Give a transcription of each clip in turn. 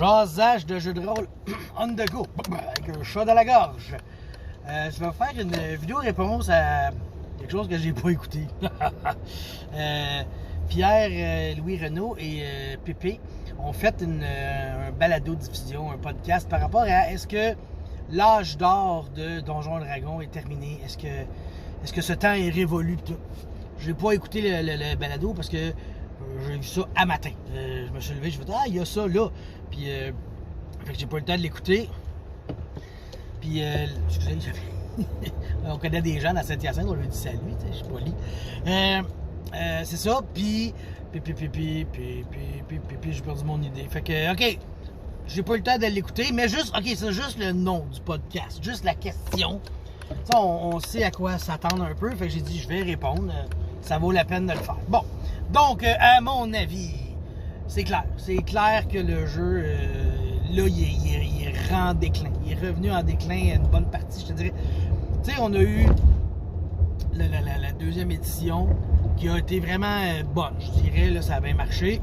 Jasage de jeu de rôle on the go, avec un chat dans la gorge. Je vais faire une vidéo réponse à quelque chose que j'ai pas écouté. Pierre, Louis Renaud et Pépé ont fait un balado-diffusion, un podcast par rapport à est-ce que l'âge d'or de Donjons et Dragons est terminé? Est-ce que ce temps est révolu? Je n'ai pas écouté le balado parce que j'ai vu ça à matin. Je me suis levé, je me suis dit, il y a ça là. Puis, fait que j'ai pas eu le temps de l'écouter. Puis, excusez, on connaît des gens dans Saint-Hyacinthe, on lui dit salut, je suis poli. C'est ça, puis j'ai perdu mon idée. Fait que, OK, j'ai pas eu le temps de l'écouter, mais juste, OK, c'est juste le nom du podcast, juste la question. Ça, on sait à quoi s'attendre un peu, fait que j'ai dit, je vais répondre, ça vaut la peine de le faire. Bon, donc, à mon avis, c'est clair que le jeu, là, il est en déclin. Il est revenu en déclin une bonne partie, je te dirais. Tu sais, on a eu la deuxième édition qui a été vraiment bonne, je dirais, là, ça a bien marché.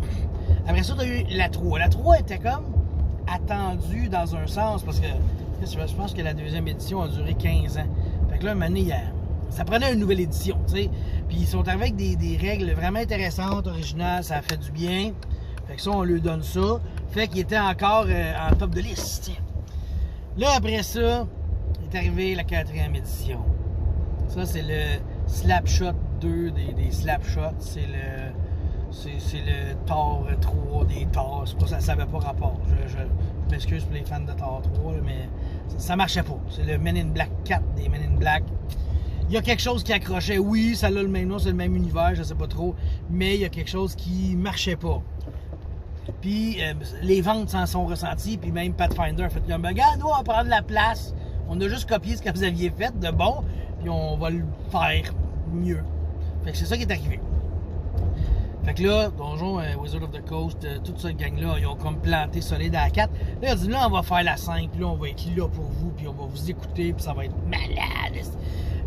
Après ça, tu as eu la 3. La 3 était comme attendue dans un sens, parce que je pense que la deuxième édition a duré 15 ans. Fait que là, un moment donné, ça prenait une nouvelle édition, tu sais. Puis ils sont arrivés avec des règles vraiment intéressantes, originales, ça a fait du bien. Fait que ça, on lui donne ça. Fait qu'il était encore en top de liste. Là, après ça, est arrivé la 4e édition. Ça, c'est le Slapshot 2 des Slapshots. C'est le Thor 3 des Thor. C'est pas ça, ça n'avait pas rapport. Je m'excuse pour les fans de Thor 3, là, mais ça marchait pas. C'est le Men in Black 4 des Men in Black. Il y a quelque chose qui accrochait. Oui, ça a le même nom, c'est le même univers, je sais pas trop. Mais il y a quelque chose qui marchait pas. Puis les ventes s'en sont ressenties. Puis même Pathfinder a fait comme, regarde, nous, on va prendre la place. On a juste copié ce que vous aviez fait de bon. Puis on va le faire mieux. Fait que c'est ça qui est arrivé. Fait que là, Donjon, Wizard of the Coast, toute cette gang-là, ils ont comme planté solide à la 4. Là, ils ont dit, là, on va faire la 5, puis là, on va être là pour vous, puis on va vous écouter, puis ça va être malade.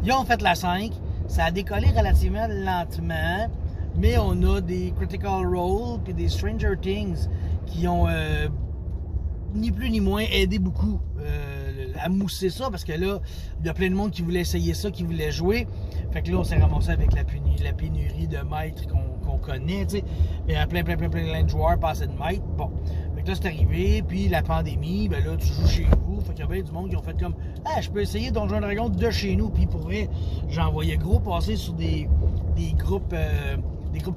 Ils ont fait la 5. Ça a décollé relativement lentement, mais on a des Critical Role, puis des Stranger Things qui ont, ni plus ni moins, aidé beaucoup à mousser ça, parce que là, il y a plein de monde qui voulait essayer ça, qui voulait jouer. Fait que là, on s'est ramassé avec la pénurie de maîtres qu'on connaît, tu sais. Il y a plein de joueurs passés de maîtres. Bon. Fait que là, c'est arrivé, puis la pandémie, ben là, tu joues chez vous. Fait qu'il y a bien du monde qui ont fait comme, je peux essayer Donjons & Dragons de chez nous. Puis pour vrai, j'en voyais gros passer sur des groupes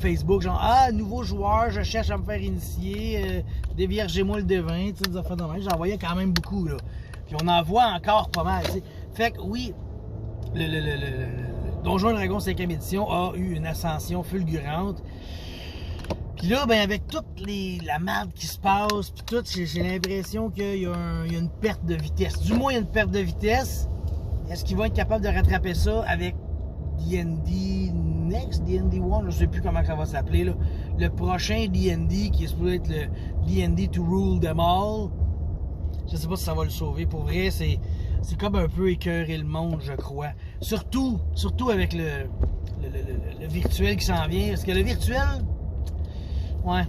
Facebook, genre, nouveau joueur, je cherche à me faire initier, déviergez-moi le devin, tu sais, des affaires de même. J'en voyais quand même beaucoup, là. Puis on en voit encore pas mal, tu sais. Fait que oui, le Donjons & Dragons 5e édition a eu une ascension fulgurante. Puis là, ben avec toute la merde qui se passe, puis tout, j'ai l'impression qu'il y a une perte de vitesse. Du moins, il y a une perte de vitesse. Est-ce qu'ils vont être capables de rattraper ça avec D&D Next, D&D One, je sais plus comment ça va s'appeler, là. Le prochain D&D qui est supposé être le D&D to rule them all. Je sais pas si ça va le sauver. Pour vrai, c'est comme un peu écœurer le monde, je crois. Surtout avec le virtuel qui s'en vient. Parce que le virtuel, ouais,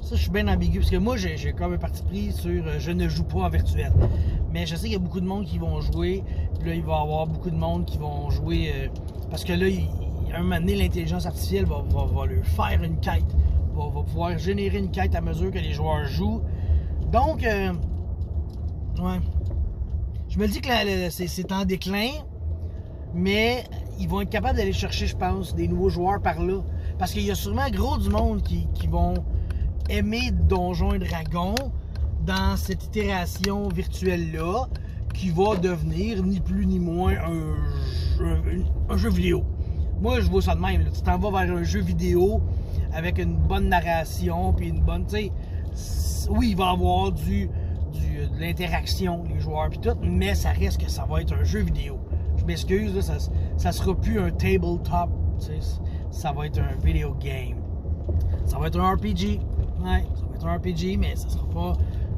ça je suis bien ambigu. Parce que moi, j'ai comme un parti pris sur je ne joue pas en virtuel. Mais je sais qu'il y a beaucoup de monde qui vont jouer. Puis là, il va y avoir beaucoup de monde qui vont jouer. Parce que là, un moment donné, l'intelligence artificielle va leur faire une quête. Va pouvoir générer une quête à mesure que les joueurs jouent. Donc, ouais. Je me dis que c'est en déclin, mais ils vont être capables d'aller chercher, je pense, des nouveaux joueurs par là. Parce qu'il y a sûrement gros du monde qui vont aimer Donjons et Dragons dans cette itération virtuelle-là, qui va devenir ni plus ni moins un jeu vidéo. Moi, je vois ça de même. Là. Tu t'en vas vers un jeu vidéo avec une bonne narration, puis une bonne, tu sais, oui, il va y avoir de l'interaction, les joueurs, puis tout, mais ça reste que ça va être un jeu vidéo. Je m'excuse, là, ça sera plus un tabletop, tu sais, ça va être un video game. Ça va être un RPG, ouais, ça va être un RPG, mais ça sera pas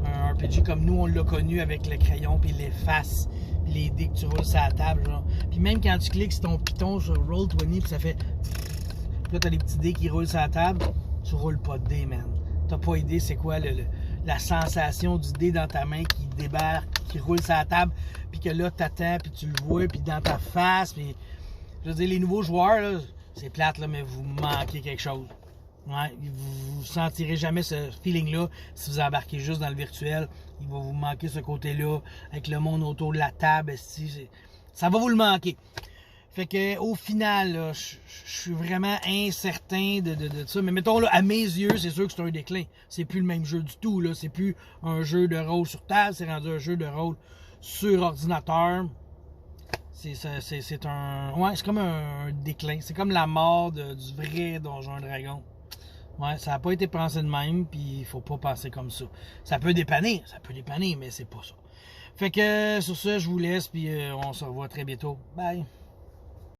un RPG comme nous, on l'a connu avec le crayon, puis les faces, puis les dés que tu roules sur la table, genre. Puis même quand tu cliques sur ton piton sur Roll20, puis ça fait... Puis là, t'as les petits dés qui roulent sur la table, tu roules pas de dés, man. T'as pas idée c'est quoi la sensation du dé dans ta main qui débarque, qui roule sur la table, puis que là, t'attends, puis tu le vois, puis dans ta face, puis... Je veux dire, les nouveaux joueurs, là, c'est plate, là, mais vous manquez quelque chose. Ouais, vous sentirez jamais ce feeling-là si vous embarquez juste dans le virtuel. Il va vous manquer ce côté-là, avec le monde autour de la table. Ça va vous le manquer. Fait que au final, là, je suis vraiment incertain de ça. Mais mettons, là, à mes yeux, c'est sûr que c'est un déclin. C'est plus le même jeu du tout, là. C'est plus un jeu de rôle sur table, c'est rendu un jeu de rôle sur ordinateur. C'est comme un déclin. C'est comme la mort du vrai Donjon Dragon. Ouais, ça n'a pas été pensé de même, puis il faut pas penser comme ça. Ça peut dépanner, mais c'est pas ça. Fait que sur ça, je vous laisse, puis on se revoit très bientôt. Bye!